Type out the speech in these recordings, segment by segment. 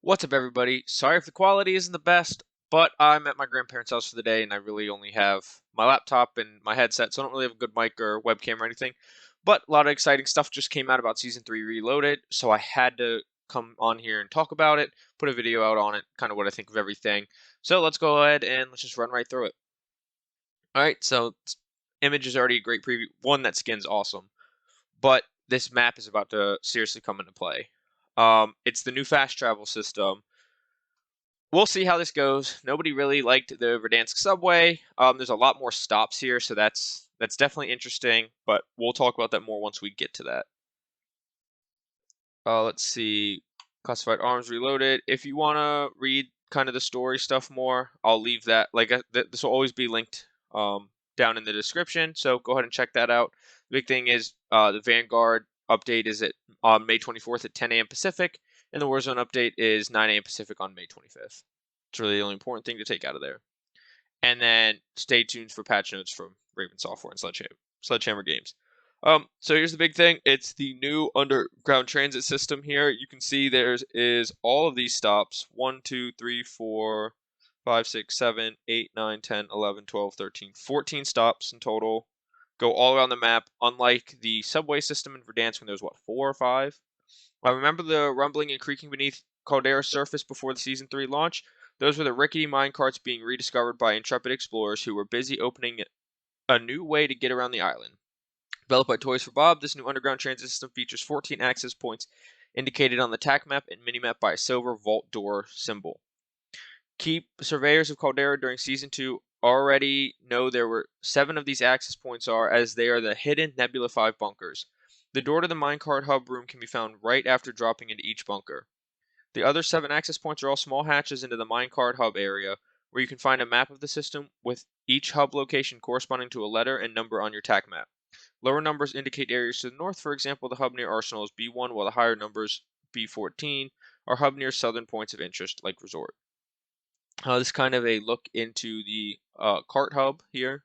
What's up, everybody? Sorry if the quality isn't the best, but I'm at my grandparents' house for the day, and I really only have my laptop and my headset, so I don't really have a good mic or webcam or anything. But a lot of exciting stuff just came out about Season 3 Reloaded, so I had to come on here and talk about it, put a video out on it, kind of what I think of everything. So let's go ahead and let's just run right through it. Alright, so image is already a great preview. One, that skin's awesome, but this map is about to seriously come into play. It's the new fast travel system. We'll see how this goes. Nobody really liked the Verdansk subway. There's a lot more stops here, so that's definitely interesting, but we'll talk about that more once we get to that. Let's see. Classified Arms Reloaded. If you want to read kind of the story stuff more, I'll leave that. This will always be linked down in the description, so go ahead and check that out. The big thing is the Vanguard update is at May 24th at 10 a.m. Pacific, and the Warzone update is 9 a.m. Pacific on May 25th. It's really the only important thing to take out of there. And then stay tuned for patch notes from Raven Software and Sledgehammer Games. So here's the big thing. It's the new underground transit system here. You can see there is all of these stops. 1, 2, 3, 4, 5, 6, 7, 8, 9, 10, 11, 12, 13, 14 stops in total. Go all around the map, unlike the subway system in Verdansk when there's, 4 or 5? I remember the rumbling and creaking beneath Caldera's surface before the Season 3 launch. Those were the rickety minecarts being rediscovered by intrepid explorers who were busy opening a new way to get around the island. Developed by Toys for Bob, this new underground transit system features 14 access points indicated on the TAC map and minimap by a silver vault door symbol. Keep surveyors of Caldera during Season 2 already know there were 7 of these access points as they are the hidden Nebula 5 bunkers. The door to the minecart hub room can be found right after dropping into each bunker. The other 7 access points are all small hatches into the minecart hub area, where you can find a map of the system with each hub location corresponding to a letter and number on your TAC map. Lower numbers indicate areas to the north. For example, the hub near Arsenal is B1, while the higher numbers, B14, are hub near southern points of interest like Resort. This is kind of a look into the cart hub here.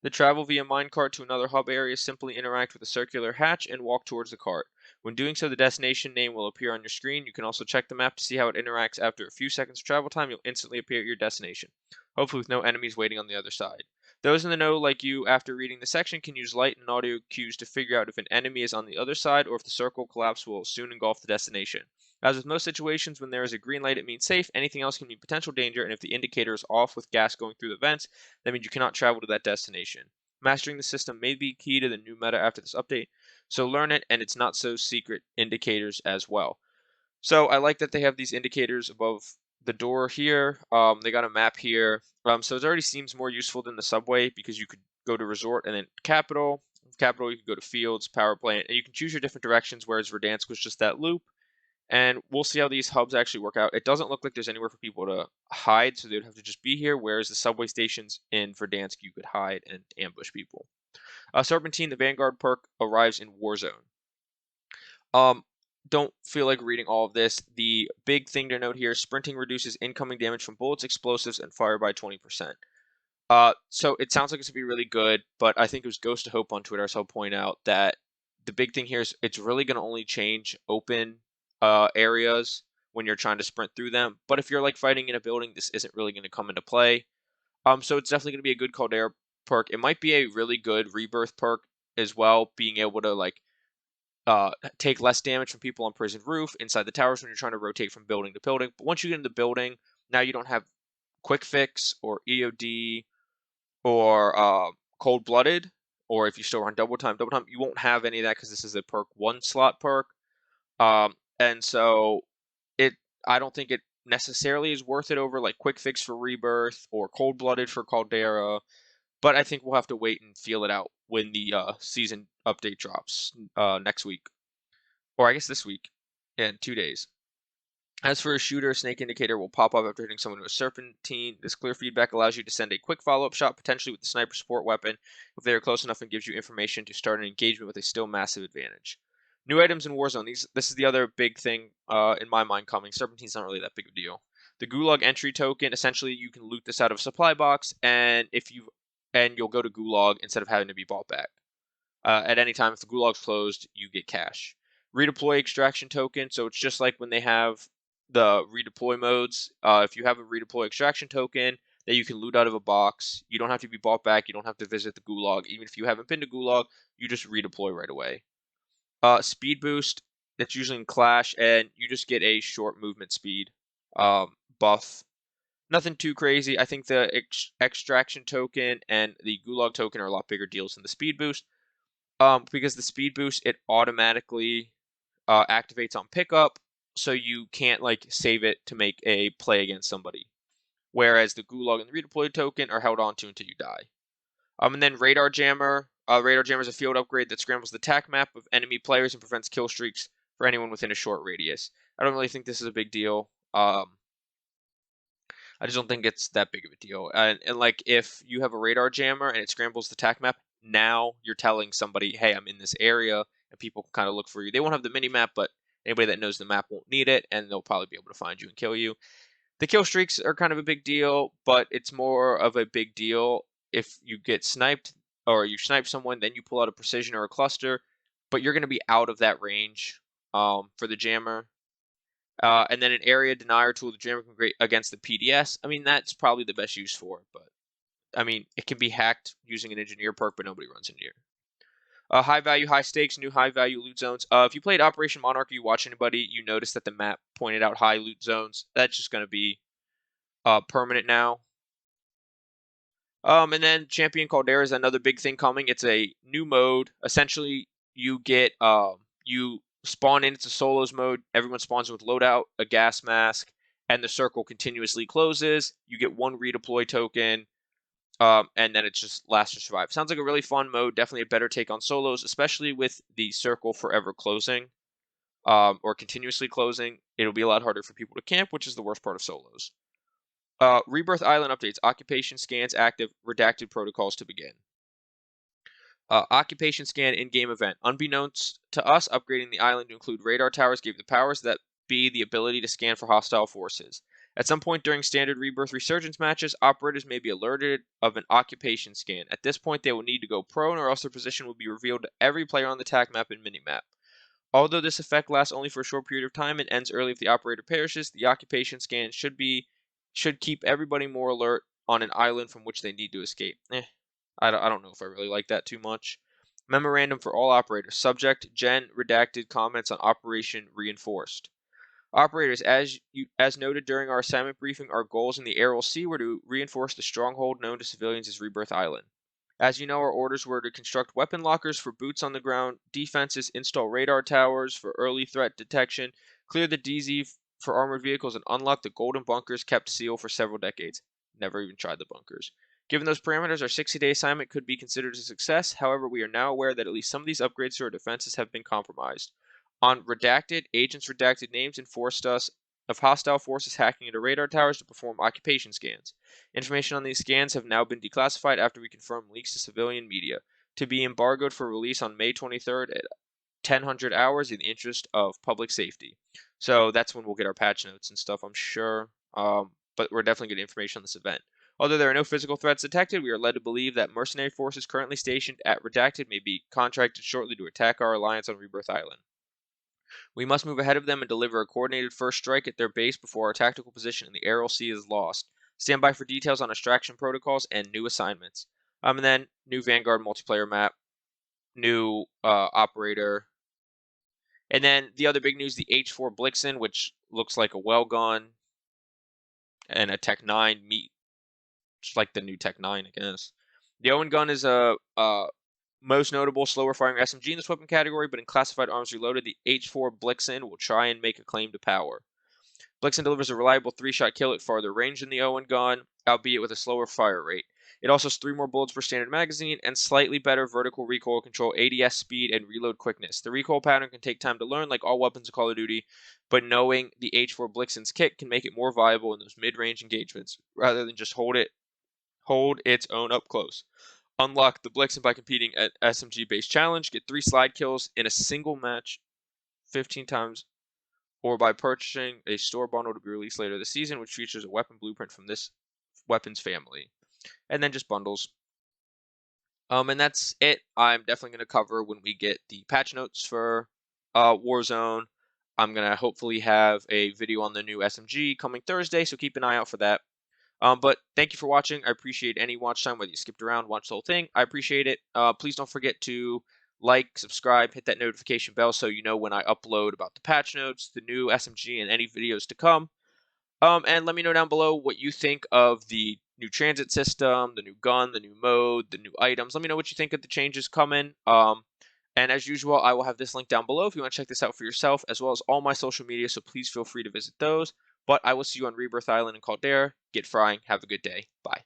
To travel via minecart to another hub area, simply interact with a circular hatch and walk towards the cart. When doing so, the destination name will appear on your screen. You can also check the map to see how it interacts. After a few seconds of travel time, you'll instantly appear at your destination, hopefully with no enemies waiting on the other side. Those in the know, like you, after reading the section, can use light and audio cues to figure out if an enemy is on the other side or if the circle collapse will soon engulf the destination. As with most situations, when there is a green light, it means safe. Anything else can mean potential danger, and if the indicator is off with gas going through the vents, that means you cannot travel to that destination. Mastering the system may be key to the new meta after this update, so learn it and its not so secret indicators as well. So I like that they have these indicators above the door here. They got a map here. So it already seems more useful than the subway because you could go to Resort and then Capital. Capital, you could go to Fields, Power Plant, and you can choose your different directions, whereas Verdansk was just that loop. And we'll see how these hubs actually work out. It doesn't look like there's anywhere for people to hide, so they'd have to just be here, whereas the subway stations in Verdansk, you could hide and ambush people. Serpentine, the Vanguard perk, arrives in Warzone. Don't feel like reading all of this. The big thing to note here, sprinting reduces incoming damage from bullets, explosives, and fire by 20%. So it sounds like it's going to be really good, but I think it was Ghost of Hope on Twitter, so I'll point out that the big thing here is it's really going to only change open areas when you're trying to sprint through them. But if you're like fighting in a building, this isn't really going to come into play. So it's definitely going to be a good Caldera perk. It might be a really good Rebirth perk as well, being able to like take less damage from people on prison roof inside the towers when you're trying to rotate from building to building. But once you get into the building, now you don't have quick fix or EOD or cold-blooded, or if you still run double time, you won't have any of that because this is a perk 1 slot perk. And so I don't think it necessarily is worth it over like quick fix for Rebirth or cold-blooded for Caldera, but I think we'll have to wait and feel it out when the season update drops next week, or I guess this week in 2 days. As for a shooter, a snake indicator will pop up after hitting someone with a serpentine. This clear feedback allows you to send a quick follow-up shot, potentially with the sniper support weapon, if they are close enough, and gives you information to start an engagement with a still massive advantage. New items in Warzone. This is the other big thing in my mind coming. Serpentine's not really that big of a deal. The Gulag entry token, essentially you can loot this out of a supply box, and you'll go to Gulag instead of having to be bought back. At any time, if the Gulag's closed, you get cash. Redeploy extraction token, so it's just like when they have the redeploy modes. If you have a redeploy extraction token that you can loot out of a box, you don't have to be bought back. You don't have to visit the gulag. Even if you haven't been to gulag, you just redeploy right away. Speed boost, that's usually in Clash, and you just get a short movement speed buff. Nothing too crazy. I think the extraction token and the gulag token are a lot bigger deals than the speed boost. Because the speed boost, it automatically activates on pickup, so you can't like save it to make a play against somebody. Whereas the gulag and the redeploy token are held onto until you die. And then Radar Jammer. Radar Jammer is a field upgrade that scrambles the attack map of enemy players and prevents kill streaks for anyone within a short radius. I don't really think this is a big deal. I just don't think it's that big of a deal. And like if you have a Radar Jammer and it scrambles the attack map, now you're telling somebody, hey, I'm in this area, and people can kind of look for you. They won't have the mini map, but anybody that knows the map won't need it, and they'll probably be able to find you and kill you. The kill streaks are kind of a big deal, but it's more of a big deal if you get sniped or you snipe someone, then you pull out a precision or a cluster, but you're going to be out of that range for the jammer. And then an area denier tool, the jammer can create against the PDS. I mean, that's probably the best use for it, but I mean, it can be hacked using an engineer perk, but nobody runs engineer. High value, high stakes, new high value loot zones. If you played Operation Monarch, you watch anybody, you notice that the map pointed out high loot zones. That's just going to be permanent now. And then Champion Caldera is another big thing coming. It's a new mode. Essentially, you get you spawn in. It's a solos mode. Everyone spawns with loadout, a gas mask, and the circle continuously closes. You get one redeploy token, and then it's just last to survive. Sounds like a really fun mode. Definitely a better take on solos, especially with the circle forever closing, or continuously closing. It'll be a lot harder for people to camp, which is the worst part of solos. Rebirth Island updates. Occupation scans active. Redacted protocols to begin. Occupation scan in-game event. Unbeknownst to us, upgrading the island to include radar towers gave the powers that be the ability to scan for hostile forces. At some point during standard Rebirth Resurgence matches, operators may be alerted of an occupation scan. At this point, they will need to go prone or else their position will be revealed to every player on the attack map and minimap. Although this effect lasts only for a short period of time and ends early if the operator perishes, the occupation scan should keep everybody more alert on an island from which they need to escape. I don't know if I really like that too much. Memorandum for all operators. Subject, Gen redacted comments on Operation Reinforced. Operators, as noted during our assignment briefing, our goals in the Aerial Sea were to reinforce the stronghold known to civilians as Rebirth Island. As you know, our orders were to construct weapon lockers for boots on the ground, defenses, install radar towers for early threat detection, clear the DZ for armored vehicles, and unlock the golden bunkers kept sealed for several decades. Never even tried the bunkers. Given those parameters, our 60-day assignment could be considered a success. However, we are now aware that at least some of these upgrades to our defenses have been compromised. On redacted, agents redacted names informed us of hostile forces hacking into radar towers to perform occupation scans. Information on these scans have now been declassified after we confirmed leaks to civilian media, to be embargoed for release on May 23rd at 1000 hours in the interest of public safety. So that's when we'll get our patch notes and stuff, I'm sure. But we're definitely getting information on this event. Although there are no physical threats detected, we are led to believe that mercenary forces currently stationed at Redacted may be contracted shortly to attack our alliance on Rebirth Island. We must move ahead of them and deliver a coordinated first strike at their base before our tactical position in the Aerial Sea is lost. Stand by for details on extraction protocols and new assignments. And then new Vanguard multiplayer map, new operator. And then the other big news, the H4 Blixen, which looks like a well gun and a Tech 9 meet, just like the new Tech 9, I guess. The Owen gun is a most notable slower firing SMG in this weapon category, but in classified arms reloaded, the H4 Blixen will try and make a claim to power. Blixen delivers a reliable 3-shot kill at farther range than the Owen gun, albeit with a slower fire rate. It also has 3 more bullets per standard magazine and slightly better vertical recoil control, ADS speed, and reload quickness. The recoil pattern can take time to learn, like all weapons of Call of Duty, but knowing the H4 Blixen's kit can make it more viable in those mid-range engagements, rather than just hold its own up close. Unlock the Blixen by competing at SMG-based challenge, get 3 slide kills in a single match 15 times, or by purchasing a store bundle to be released later this season, which features a weapon blueprint from this weapons family. And then just bundles. And that's it. I'm definitely going to cover when we get the patch notes for Warzone. I'm going to hopefully have a video on the new SMG coming Thursday, so keep an eye out for that. But thank you for watching. I appreciate any watch time, whether you skipped around, watched the whole thing. I appreciate it. Please don't forget to like, subscribe, hit that notification bell so you know when I upload about the patch notes, the new SMG, and any videos to come. And let me know down below what you think of the new transit system, the new gun, the new mode, the new items. Let me know what you think of the changes coming. And as usual, I will have this link down below if you want to check this out for yourself, as well as all my social media, so please feel free to visit those. But I will see you on Rebirth Island in Caldera. Get frying. Have a good day. Bye.